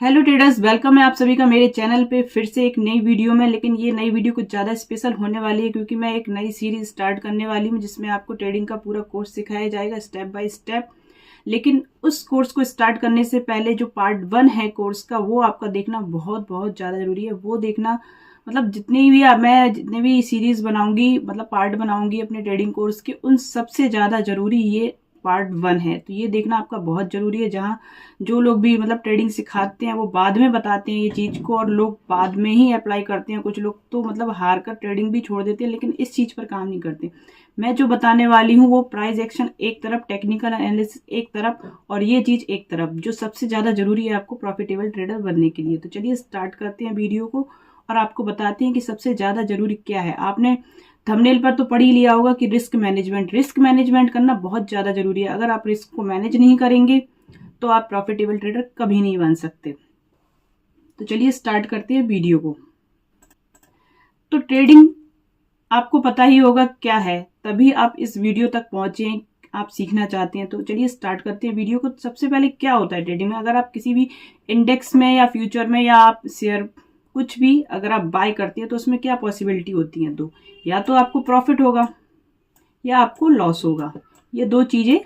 Hello traders, welcome है आप सभी का मेरे चैनल पे फिर से एक नई वीडियो में। लेकिन ये नई वीडियो कुछ ज़्यादा स्पेशल होने वाली है क्योंकि मैं एक नई सीरीज स्टार्ट करने वाली हूँ जिसमें आपको ट्रेडिंग का पूरा कोर्स सिखाया जाएगा स्टेप बाय स्टेप। लेकिन उस कोर्स को स्टार्ट करने से पहले जो पार्ट 1 है कोर्स का वो आपका देखना बहुत बहुत ज़्यादा ज़रूरी है। वो देखना मतलब जितने भी सीरीज बनाऊंगी, मतलब पार्ट बनाऊंगी अपने ट्रेडिंग कोर्स के, उन सबसे ज़्यादा ज़रूरी ये पार्ट 1 है। तो ये देखना आपका बहुत ज़रूरी है। जहाँ जो लोग भी मतलब ट्रेडिंग सिखाते हैं वो बाद में बताते हैं ये चीज़ को और लोग बाद में ही अप्लाई करते हैं। कुछ लोग तो मतलब हार कर ट्रेडिंग भी छोड़ देते हैं लेकिन इस चीज़ पर काम नहीं करते। मैं जो बताने वाली हूँ वो प्राइस एक्शन एक तरफ, टेक्निकल एनालिसिस एक तरफ और ये चीज़ एक तरफ, जो सबसे ज़्यादा ज़रूरी है आपको प्रॉफिटेबल ट्रेडर बनने के लिए। तो चलिए स्टार्ट करते हैं वीडियो को और आपको बताते हैं कि सबसे ज़्यादा ज़रूरी क्या है। आपने थंबनेल पर तो पढ़ ही लिया होगा कि रिस्क मैनेजमेंट करना बहुत ज़्यादा ज़रूरी है। अगर आप रिस्क को मैनेज नहीं करेंगे तो आप प्रॉफिटेबल ट्रेडर कभी नहीं बन सकते। तो चलिए स्टार्ट करते हैं वीडियो को। तो ट्रेडिंग आपको पता ही होगा क्या है, तभी आप इस वीडियो तक पहुंचे हैं, आप सीखना चाहते हैं। तो चलिए स्टार्ट करते हैं वीडियो को। सबसे पहले क्या होता है ट्रेडिंग में, अगर आप किसी भी इंडेक्स में या फ्यूचर में या आप शेयर कुछ भी अगर आप बाय करते हैं तो उसमें क्या पॉसिबिलिटी होती है, दो, या तो आपको प्रॉफिट होगा या आपको लॉस होगा। ये दो चीजें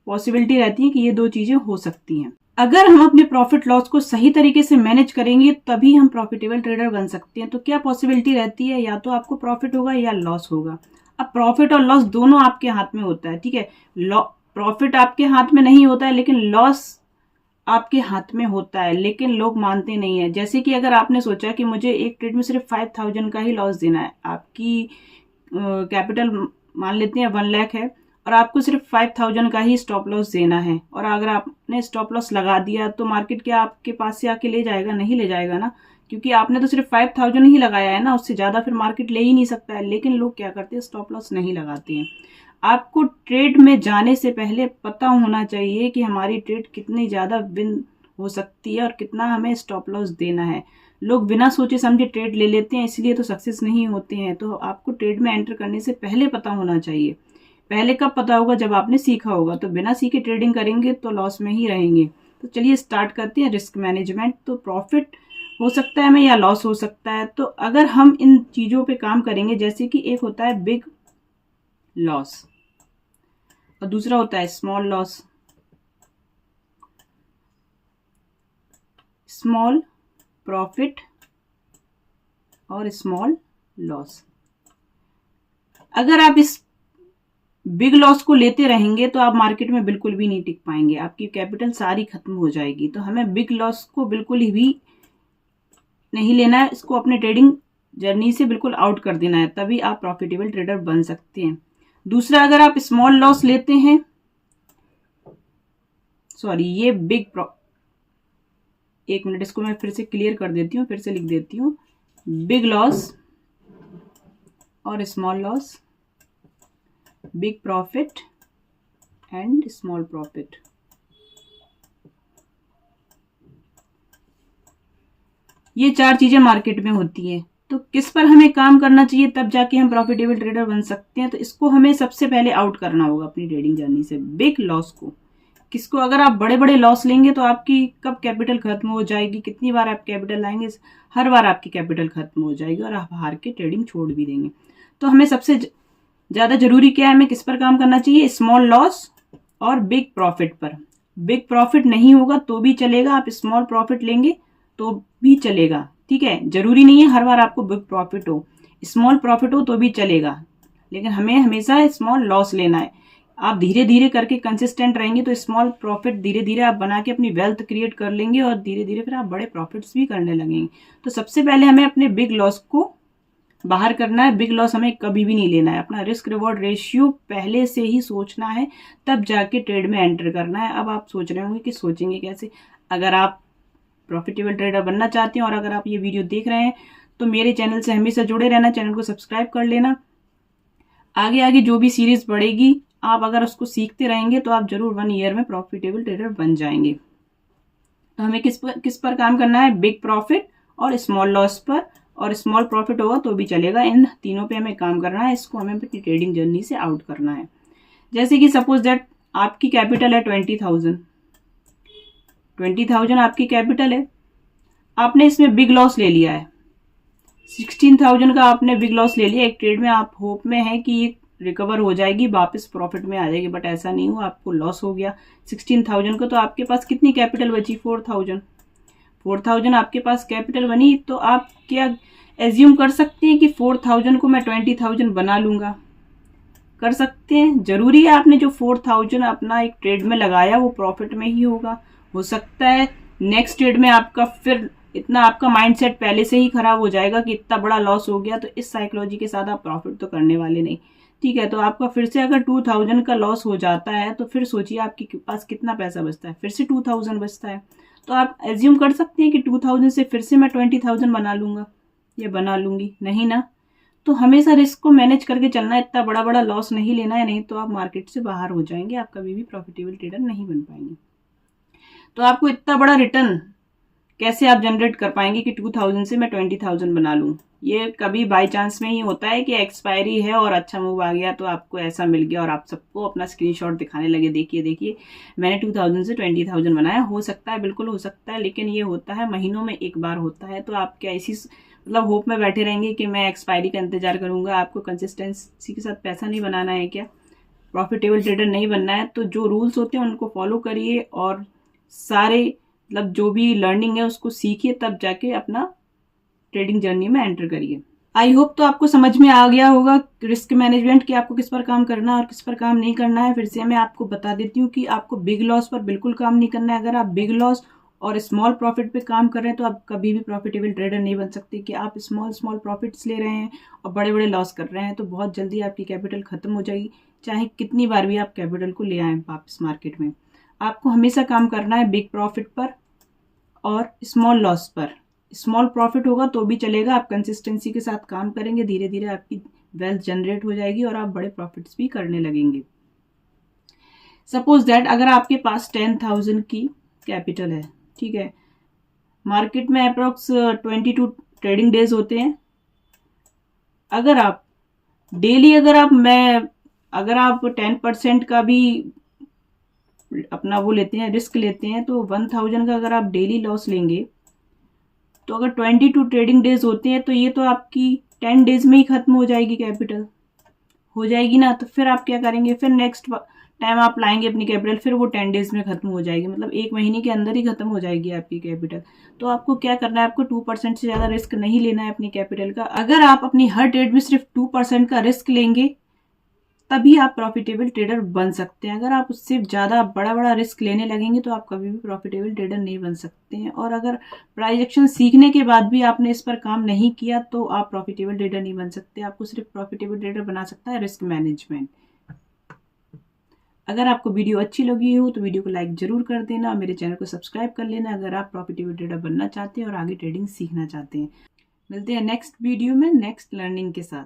पॉसिबिलिटी रहती है कि ये दो चीजें हो सकती हैं। अगर हम अपने प्रॉफिट लॉस को सही तरीके से मैनेज करेंगे तभी हम प्रॉफिटेबल ट्रेडर बन सकते हैं। तो क्या पॉसिबिलिटी रहती है, या तो आपको प्रॉफिट होगा या लॉस होगा। अब प्रॉफिट और लॉस दोनों आपके हाथ में होता है, ठीक है। प्रॉफिट आपके हाथ में नहीं होता है लेकिन लॉस आपके हाथ में होता है, लेकिन लोग मानते नहीं है। जैसे कि अगर आपने सोचा कि मुझे एक ट्रेड में सिर्फ 5000 का ही लॉस देना है, आपकी कैपिटल मान लेते हैं 1 लाख है और आपको सिर्फ 5000 का ही स्टॉप लॉस देना है, और अगर आपने स्टॉप लॉस लगा दिया तो मार्केट क्या आपके पास से आके ले जाएगा? नहीं ले जाएगा ना, क्योंकि आपने तो सिर्फ 5000 ही लगाया है ना, उससे ज़्यादा फिर मार्केट ले ही नहीं सकता है। लेकिन लोग क्या करते हैं, स्टॉप लॉस नहीं लगाते हैं। आपको ट्रेड में जाने से पहले पता होना चाहिए कि हमारी ट्रेड कितनी ज़्यादा विन हो सकती है और कितना हमें स्टॉप लॉस देना है। लोग बिना सोचे समझे ट्रेड ले लेते हैं, इसलिए तो सक्सेस नहीं होते हैं। तो आपको ट्रेड में एंटर करने से पहले पता होना चाहिए। पहले कब पता होगा? जब आपने सीखा होगा। तो बिना सीखे ट्रेडिंग करेंगे तो लॉस में ही रहेंगे। तो चलिए स्टार्ट करते हैं रिस्क मैनेजमेंट। तो प्रॉफिट हो सकता है हमें या लॉस हो सकता है। तो अगर हम इन चीज़ों पे काम करेंगे, जैसे कि एक होता है बिग लॉस और दूसरा होता है स्मॉल लॉस, स्मॉल प्रॉफिट और स्मॉल लॉस। अगर आप इस बिग लॉस को लेते रहेंगे तो आप मार्केट में बिल्कुल भी नहीं टिक पाएंगे, आपकी कैपिटल सारी खत्म हो जाएगी। तो हमें बिग लॉस को बिल्कुल ही भी नहीं लेना है, इसको अपने ट्रेडिंग जर्नी से बिल्कुल आउट कर देना है, तभी आप प्रॉफिटेबल ट्रेडर बन सकते हैं। दूसरा, अगर आप स्मॉल लॉस लेते हैं, ये एक मिनट, इसको मैं फिर से क्लियर कर देती हूँ, फिर से लिख देती हूँ। बिग लॉस और small loss, big profit and small profit. ये 4 चीजें मार्केट में होती हैं। तो किस पर हमें काम करना चाहिए, तब जाके हम प्रॉफिटेबल ट्रेडर बन सकते हैं। तो इसको हमें सबसे पहले आउट करना होगा अपनी ट्रेडिंग जर्नी से, बिग लॉस को। किसको? अगर आप बड़े बड़े लॉस लेंगे तो आपकी कब कैपिटल खत्म हो जाएगी, कितनी बार आप कैपिटल लाएंगे, हर बार आपकी कैपिटल खत्म हो जाएगी और आप हार के ट्रेडिंग छोड़ भी देंगे। तो हमें सबसे ज़्यादा जरूरी क्या है, हमें किस पर काम करना चाहिए? स्मॉल लॉस और बिग प्रॉफिट पर। बिग प्रॉफिट नहीं होगा तो भी चलेगा, आप स्मॉल प्रॉफिट लेंगे तो भी चलेगा, ठीक है। जरूरी नहीं है हर बार आपको बिग प्रॉफिट हो, स्मॉल प्रॉफिट हो तो भी चलेगा, लेकिन हमें हमेशा स्मॉल लॉस लेना है। आप धीरे धीरे करके कंसिस्टेंट रहेंगे तो स्मॉल प्रॉफिट धीरे धीरे आप बना के अपनी वेल्थ क्रिएट कर लेंगे और धीरे धीरे फिर आप बड़े प्रॉफिट्स भी करने लगेंगे। तो सबसे पहले हमें अपने बिग लॉस को बाहर करना है। बिग लॉस हमें कभी भी नहीं लेना है। अपना रिस्क रिवॉर्ड रेशियो पहले से ही सोचना है, तब जाके ट्रेड में एंटर करना है। अब आप सोच रहे होंगे कि सोचेंगे कैसे। अगर आप प्रॉफिटेबल ट्रेडर बनना चाहते हैं और अगर आप ये वीडियो देख रहे हैं तो मेरे चैनल से हमेशा जुड़े रहना, चैनल को सब्सक्राइब कर लेना। आगे आगे जो भी सीरीज बढ़ेगी, आप अगर उसको सीखते रहेंगे तो आप जरूर 1 ईयर में प्रॉफिटेबल ट्रेडर बन जाएंगे। तो हमें किस पर काम करना है? बिग प्रॉफिट और स्मॉल लॉस पर, और स्मॉल प्रॉफिट होगा तो भी चलेगा। इन तीनों पे हमें काम करना है, इसको हमें अपनी ट्रेडिंग जर्नी से आउट करना है। जैसे कि सपोज दैट आपकी कैपिटल है 20,000 आपकी कैपिटल है, आपने इसमें बिग लॉस ले लिया है, 16,000 का आपने बिग लॉस ले लिया एक ट्रेड में। आप होप में है कि ये रिकवर हो जाएगी, वापस प्रॉफिट में आ जाएगी, बट ऐसा नहीं हुआ, आपको लॉस हो गया 16,000 का। तो आपके पास कितनी कैपिटल बची? 4,000 आपके पास कैपिटल बनी। तो आप क्या एज्यूम कर सकते हैं कि 4,000 को मैं 20,000 बना लूंगा? कर सकते हैं। जरूरी है आपने जो 4,000 अपना एक ट्रेड में लगाया वो प्रॉफिट में ही होगा? हो सकता है नेक्स्ट ट्रेड में आपका फिर इतना आपका माइंडसेट पहले से ही खराब हो जाएगा कि इतना बड़ा लॉस हो गया, तो इस साइकोलॉजी के साथ आप प्रॉफिट तो करने वाले नहीं। ठीक है, तो आपका फिर से अगर 2,000 का लॉस हो जाता है तो फिर सोचिए आपके पास कितना पैसा बचता है, फिर से 2,000 बचता है। तो आप एज्यूम कर सकते हैं कि 2,000 से फिर से मैं 20,000 बना लूंगा या बना लूंगी? नहीं ना। तो हमेशा रिस्क को मैनेज करके चलना है, इतना बड़ा बड़ा लॉस नहीं लेना है, नहीं तो आप मार्केट से बाहर हो जाएंगे, आप कभी भी प्रॉफिटेबल ट्रेडर नहीं बन पाएंगे। तो आपको इतना बड़ा रिटर्न कैसे आप जनरेट कर पाएंगे कि 2,000 से मैं 20,000 बना लूं? ये कभी बाय चांस में ही होता है कि एक्सपायरी है और अच्छा मूव आ गया तो आपको ऐसा मिल गया और आप सबको अपना स्क्रीनशॉट दिखाने लगे, देखिए देखिए मैंने 2,000 से 20,000 बनाया। हो सकता है, बिल्कुल हो सकता है, लेकिन ये होता है महीनों में एक बार होता है। तो आप क्या इसी मतलब होप में बैठे रहेंगे कि मैं एक्सपायरी का इंतजार करूंगा? आपको कंसिस्टेंसी के साथ पैसा नहीं बनाना है क्या? प्रॉफिटेबल ट्रेडर नहीं बनना है तो जो रूल्स होते हैं उनको फॉलो करिए और सारे मतलब जो भी लर्निंग है उसको सीखिए, तब जाके अपना ट्रेडिंग जर्नी में एंटर करिए। आई होप तो आपको समझ में आ गया होगा रिस्क मैनेजमेंट कि आपको किस पर काम करना है और किस पर काम नहीं करना है। फिर से मैं आपको बता देती हूँ कि आपको बिग लॉस पर बिल्कुल काम नहीं करना है। अगर आप बिग लॉस और स्मॉल प्रॉफिट पे काम कर रहे हैं तो आप कभी भी प्रॉफिटेबल ट्रेडर नहीं बन सकते। कि आप स्मॉल प्रॉफिट्स ले रहे हैं और बड़े बड़े लॉस कर रहे हैं तो बहुत जल्दी आपकी कैपिटल खत्म हो जाएगी, चाहे कितनी बार भी आप कैपिटल को ले आए वापस मार्केट में। आपको हमेशा काम करना है बिग प्रॉफिट पर और स्मॉल लॉस पर। स्मॉल प्रॉफिट होगा तो भी चलेगा, आप कंसिस्टेंसी के साथ काम करेंगे, धीरे धीरे आपकी वेल्थ जनरेट हो जाएगी और आप बड़े प्रॉफिट्स भी करने लगेंगे। सपोज दैट अगर आपके पास 10,000 की कैपिटल है, ठीक है, मार्केट में अप्रोक्स 22 ट्रेडिंग डेज होते हैं। अगर आप डेली अगर आप 10% का भी अपना वो लेते हैं, रिस्क लेते हैं, तो 1,000 का अगर आप डेली लॉस लेंगे तो अगर 22 ट्रेडिंग डेज होते हैं तो ये तो आपकी 10 डेज में ही खत्म हो जाएगी, कैपिटल हो जाएगी ना। तो फिर आप क्या करेंगे? फिर नेक्स्ट टाइम आप लाएंगे अपनी कैपिटल, फिर वो 10 डेज में खत्म हो जाएगी, मतलब एक महीने के अंदर ही खत्म हो जाएगी आपकी कैपिटल। तो आपको क्या करना है? आपको 2% से ज्यादा रिस्क नहीं लेना है अपनी कैपिटल का। अगर आप अपनी हर ट्रेड में सिर्फ 2% का रिस्क लेंगे तभी आप प्रॉफिटेबल ट्रेडर बन सकते हैं। अगर आप उससे ज़्यादा बड़ा बड़ा रिस्क लेने लगेंगे तो आप कभी भी प्रॉफिटेबल ट्रेडर नहीं बन सकते हैं। और अगर प्राइस एक्शन सीखने के बाद भी आपने इस पर काम नहीं किया तो आप प्रॉफिटेबल ट्रेडर नहीं बन सकते। आपको सिर्फ प्रॉफिटेबल ट्रेडर बना सकता है रिस्क मैनेजमेंट। अगर आपको वीडियो अच्छी लगी हो तो वीडियो को लाइक जरूर कर देना और मेरे चैनल को सब्सक्राइब कर लेना अगर आप प्रॉफिटेबल ट्रेडर बनना चाहते हैं और आगे ट्रेडिंग सीखना चाहते हैं। मिलते हैं नेक्स्ट वीडियो में नेक्स्ट लर्निंग के साथ।